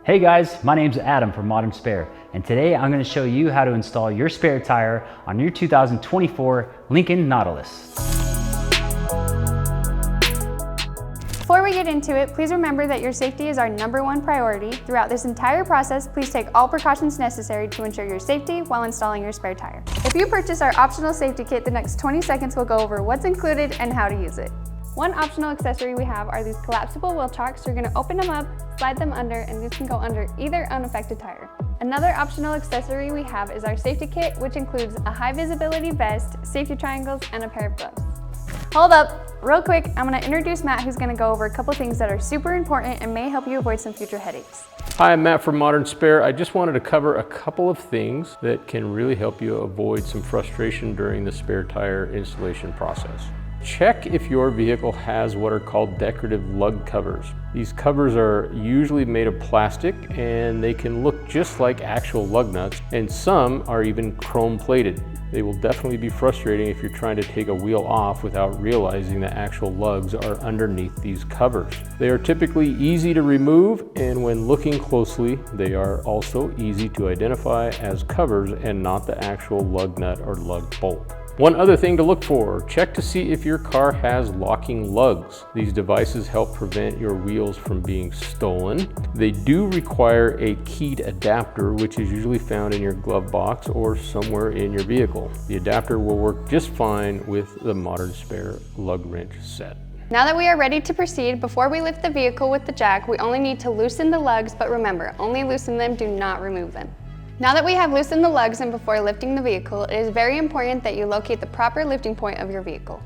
Hey guys, my name's Adam from Modern Spare, and today I'm going to show you how to install your spare tire on your 2024 Lincoln Nautilus. Before we get into it, please remember that your safety is our #1 priority. Throughout this entire process, please take all precautions necessary to ensure your safety while installing your spare tire. If you purchase our optional safety kit, the next 20 seconds will go over what's included and how to use it. One optional accessory we have are these collapsible wheel chocks. You're going to open them up, slide them under, and these can go under either unaffected tire. Another optional accessory we have is our safety kit, which includes a high visibility vest, safety triangles, and a pair of gloves. Hold up, real quick, I'm going to introduce Matt, who's going to go over a couple things that are super important and may help you avoid some future headaches. Hi, I'm Matt from Modern Spare. I just wanted to cover a couple of things that can really help you avoid some frustration during the spare tire installation process. Check if your vehicle has what are called decorative lug covers. These covers are usually made of plastic and they can look just like actual lug nuts, and some are even chrome plated. They will definitely be frustrating if you're trying to take a wheel off without realizing the actual lugs are underneath these covers. They are typically easy to remove, and when looking closely, they are also easy to identify as covers and not the actual lug nut or lug bolt. One other thing to look for, check to see if your car has locking lugs. These devices help prevent your wheels from being stolen. They do require a keyed adapter, which is usually found in your glove box or somewhere in your vehicle. The adapter will work just fine with the Modern Spare lug wrench set. Now that we are ready to proceed, before we lift the vehicle with the jack, we only need to loosen the lugs, but remember, only loosen them, do not remove them. Now that we have loosened the lugs and before lifting the vehicle, it is very important that you locate the proper lifting point of your vehicle.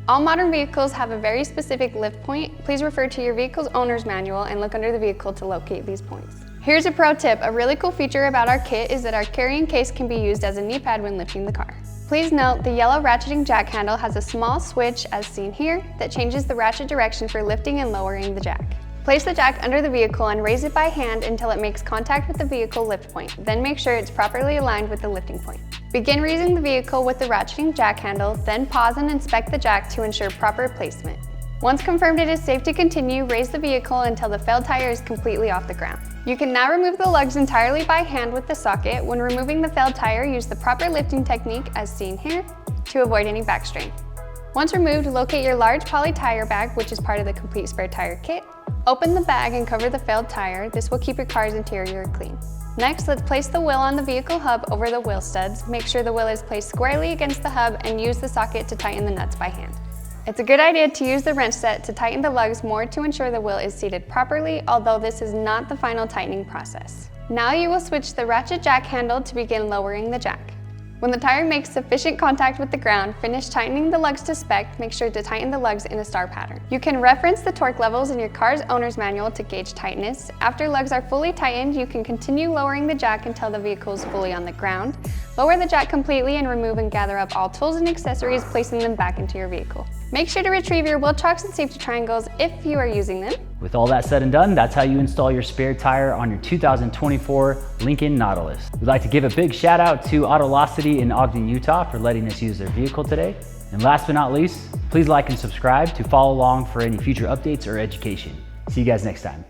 All modern vehicles have a very specific lift point. Please refer to your vehicle's owner's manual and look under the vehicle to locate these points. Here's a pro tip. A really cool feature about our kit is that our carrying case can be used as a knee pad when lifting the car. Please note the yellow ratcheting jack handle has a small switch, as seen here, that changes the ratchet direction for lifting and lowering the jack. Place the jack under the vehicle and raise it by hand until it makes contact with the vehicle lift point. Then make sure it's properly aligned with the lifting point. Begin raising the vehicle with the ratcheting jack handle, then pause and inspect the jack to ensure proper placement. Once confirmed it is safe to continue, raise the vehicle until the failed tire is completely off the ground. You can now remove the lugs entirely by hand with the socket. When removing the failed tire, use the proper lifting technique as seen here to avoid any back strain. Once removed, locate your large poly tire bag, which is part of the complete spare tire kit. Open the bag and cover the failed tire. This will keep your car's interior clean. Next, let's place the wheel on the vehicle hub over the wheel studs. Make sure the wheel is placed squarely against the hub and use the socket to tighten the nuts by hand. It's a good idea to use the wrench set to tighten the lugs more to ensure the wheel is seated properly, although this is not the final tightening process. Now you will switch the ratchet jack handle to begin lowering the jack. When the tire makes sufficient contact with the ground, finish tightening the lugs to spec. Make sure to tighten the lugs in a star pattern. You can reference the torque levels in your car's owner's manual to gauge tightness. After lugs are fully tightened, you can continue lowering the jack until the vehicle is fully on the ground. Lower the jack completely and remove and gather up all tools and accessories, placing them back into your vehicle. Make sure to retrieve your wheel chocks and safety triangles if you are using them. With all that said and done, that's how you install your spare tire on your 2024 Lincoln Nautilus. We'd like to give a big shout out to Autolocity in Ogden, Utah for letting us use their vehicle today. And last but not least, please like and subscribe to follow along for any future updates or education. See you guys next time.